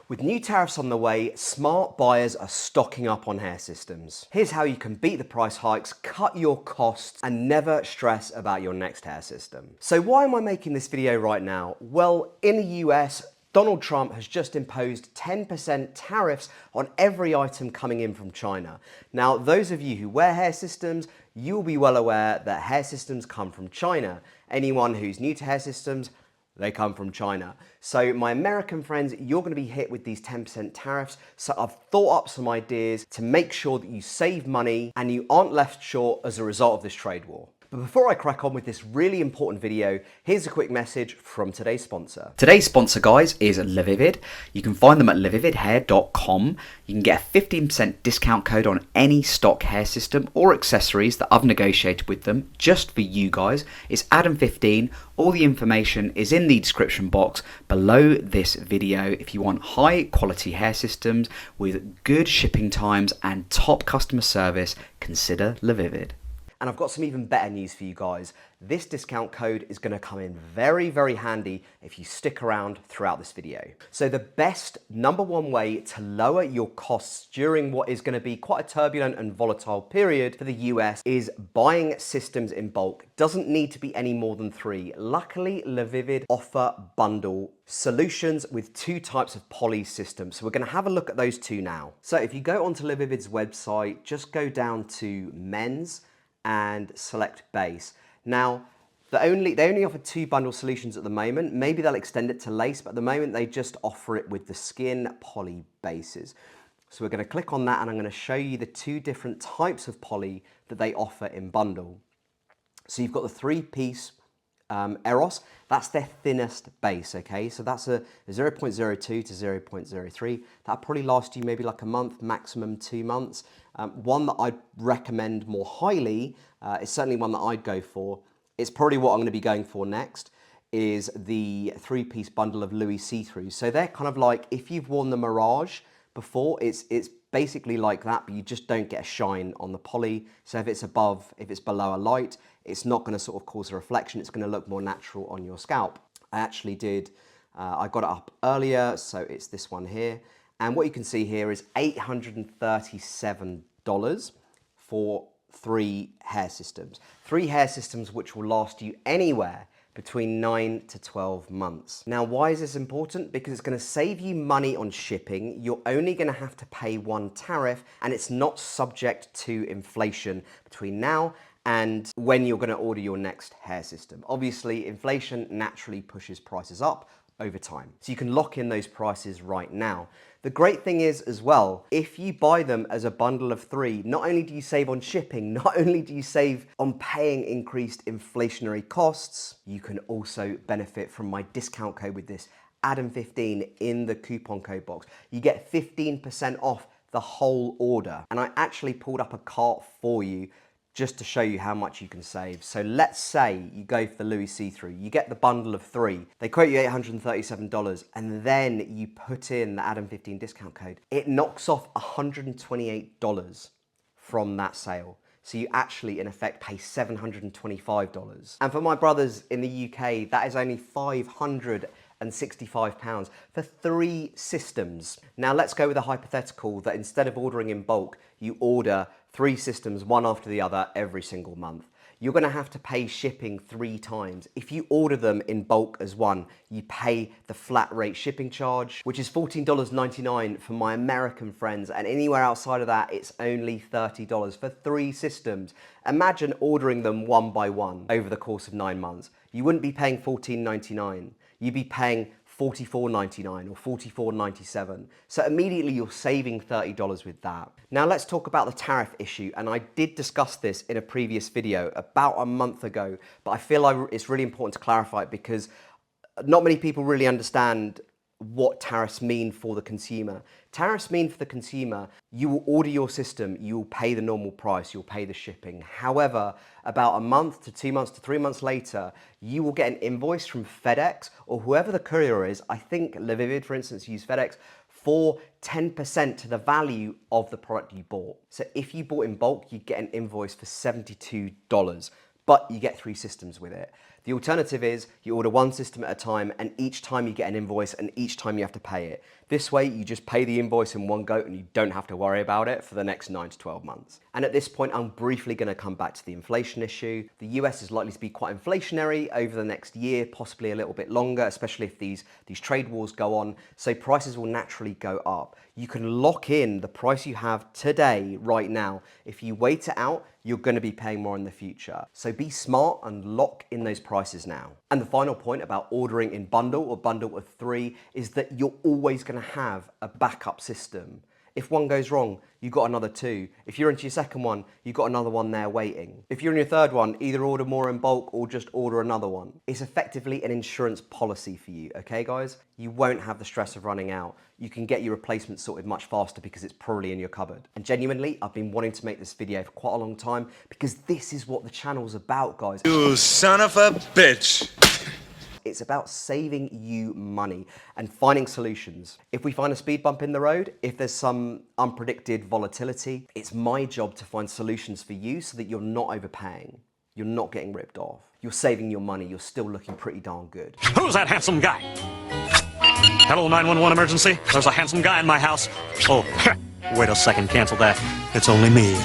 With new tariffs on the way, smart buyers are stocking up on hair systems. Here's how you can beat the price hikes, cut your costs, and never stress about your next hair system. So why am I making this video right now? Well, in the US, Donald Trump has just imposed 10% tariffs on every item coming in from China. Now, those of you who wear hair systems, you'll be well aware that hair systems come from China. Anyone who's new to hair systems, they come from China. So my American friends, you're gonna be hit with these 10% tariffs. So I've thought up some ideas to make sure that you save money and you aren't left short as a result of this trade war. But before I crack on with this really important video, here's a quick message from today's sponsor. Today's sponsor, guys, is LAVIVID. You can find them at lavividhair.com. You can get a 15% discount code on any stock hair system or accessories that I've negotiated with them just for you guys. It's Adam15. All the information is in the description box below this video. If you want high quality hair systems with good shipping times and top customer service, consider LAVIVID. And I've got some even better news for you guys. This discount code is gonna come in very, very handy if you stick around throughout this video. So the best #1 way to lower your costs during what is gonna be quite a turbulent and volatile period for the US is buying systems in bulk. Doesn't need to be any more than 3. Luckily, LAVIVID offer bundle solutions with 2 types of poly systems. So we're gonna have a look at those 2 now. So if you go onto LAVIVID'S website, just go down to men's and select base. Now, they only offer 2 bundle solutions at the moment. Maybe they'll extend it to lace, but at the moment they just offer it with the skin poly bases. So we're gonna click on that and I'm gonna show you the 2 different types of poly that they offer in bundle. So you've got the 3-piece Eros, that's their thinnest base, okay? So that's a 0.02 to 0.03. That'll probably last you maybe like a month, maximum 2 months. One that I'd recommend more highly, is certainly one that I'd go for. It's probably what I'm gonna be going for next, is the 3-piece bundle of Louis see-throughs. So they're kind of like, if you've worn the Mirage before, it's basically like that, but you just don't get a shine on the poly. So if it's below a light, it's not gonna sort of cause a reflection. It's gonna look more natural on your scalp. I actually did, I got it up earlier, so it's this one here. And what you can see here is $837 for 3 hair systems. 3 hair systems which will last you anywhere between 9 to 12 months. Now, why is this important? Because it's gonna save you money on shipping. You're only gonna have to pay 1 tariff and it's not subject to inflation between now and when you're gonna order your next hair system. Obviously, inflation naturally pushes prices up over time. So you can lock in those prices right now. The great thing is as well, if you buy them as a bundle of 3, not only do you save on shipping, not only do you save on paying increased inflationary costs, you can also benefit from my discount code with this, Adam15 in the coupon code box. You get 15% off the whole order. And I actually pulled up a cart for you just to show you how much you can save. So let's say you go for the Louis see-through, you get the bundle of 3, they quote you $837, and then you put in the Adam15 discount code. It knocks off $128 from that sale. So you actually, in effect, pay $725. And for my brothers in the UK, that is only £565 for 3 systems. Now let's go with a hypothetical that instead of ordering in bulk, you order 3 systems, one after the other, every single month. You're gonna have to pay shipping 3 times. If you order them in bulk as one, you pay the flat rate shipping charge, which is $14.99 for my American friends, and anywhere outside of that, it's only $30 for 3 systems. Imagine ordering them one by one over the course of 9 months. You wouldn't be paying $14.99. You'd be paying $44.99 or $44.97. So immediately you're saving $30 with that. Now let's talk about the tariff issue. And I did discuss this in a previous video about a month ago, but I feel like it's really important to clarify it because not many people really understand what tariffs mean for the consumer. Tariffs mean for the consumer, you will order your system, you will pay the normal price, you'll pay the shipping. However, about a month to 2 months to 3 months later, you will get an invoice from FedEx or whoever the courier is. I think LAVIVID, for instance, use FedEx for 10% to the value of the product you bought. So if you bought in bulk, you get an invoice for $72, but you get 3 systems with it. The alternative is you order one system at a time, and each time you get an invoice and each time you have to pay it. This way you just pay the invoice in one go and you don't have to worry about it for the next 9 to 12 months. And at this point, I'm briefly going to come back to the inflation issue. The US is likely to be quite inflationary over the next year, possibly a little bit longer, especially if these trade wars go on. So prices will naturally go up. You can lock in the price you have today, right now. If you wait it out, you're going to be paying more in the future. So be smart and lock in those prices now. And the final point about ordering in bundle or bundle of 3 is that you're always going to have a backup system. If one goes wrong, you've got another 2. If you're into your second one, you've got another one there waiting. If you're in your third one, either order more in bulk or just order another one. It's effectively an insurance policy for you, okay guys? You won't have the stress of running out. You can get your replacement sorted much faster because it's probably in your cupboard. And genuinely, I've been wanting to make this video for quite a long time because this is what the channel's about, guys. You son of a bitch. It's about saving you money and finding solutions. If we find a speed bump in the road, if there's some unpredicted volatility, it's my job to find solutions for you so that you're not overpaying. You're not getting ripped off. You're saving your money. You're still looking pretty darn good. Who's that handsome guy? Hello, 911 emergency. There's a handsome guy in my house. Oh, wait a second, cancel that. It's only me.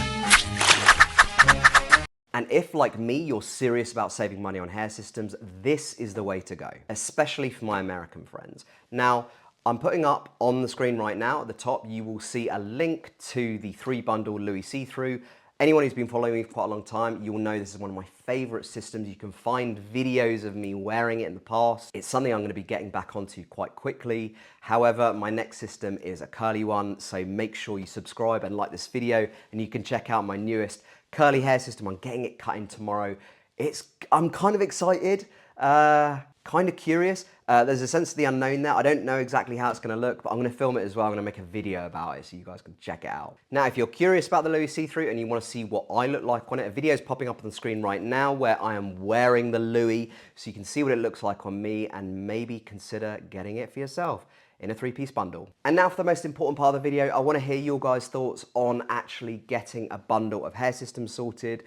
And if, like me, you're serious about saving money on hair systems, this is the way to go, especially for my American friends. Now, I'm putting up on the screen right now at the top, you will see a link to the 3-bundle Louis see-through. Anyone who's been following me for quite a long time, you'll know this is one of my favorite systems. You can find videos of me wearing it in the past. It's something I'm going to be getting back onto quite quickly. However, my next system is a curly one, so make sure you subscribe and like this video, and you can check out my newest curly hair system. I'm getting it cut in tomorrow. I'm kind of excited, kind of curious. There's a sense of the unknown there. I don't know exactly how it's going to look, but I'm going to film it as well. I'm going to make a video about it so you guys can check it out. Now, if you're curious about the Louis see-through and you want to see what I look like on it, a video is popping up on the screen right now where I am wearing the Louis, so you can see what it looks like on me and maybe consider getting it for yourself in a 3-piece bundle. And now for the most important part of the video, I want to hear your guys' thoughts on actually getting a bundle of hair systems sorted.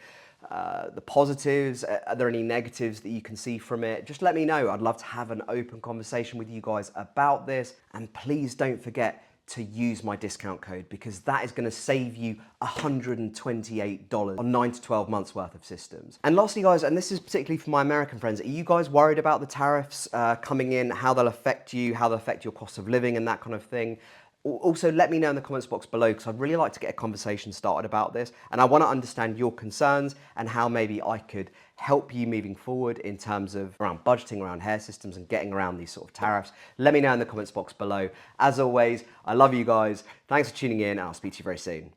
The positives, are there any negatives that you can see from it? Just let me know. I'd love to have an open conversation with you guys about this. And please don't forget to use my discount code because that is going to save you $128 on 9 to 12 months worth of systems. And lastly, guys, and this is particularly for my American friends, are you guys worried about the tariffs coming in, how they'll affect you, how they'll affect your cost of living and that kind of thing? Also, let me know in the comments box below because I'd really like to get a conversation started about this, and I want to understand your concerns and how maybe I could help you moving forward in terms of around budgeting, around hair systems and getting around these sort of tariffs. Let me know in the comments box below. As always, I love you guys. Thanks for tuning in and I'll speak to you very soon.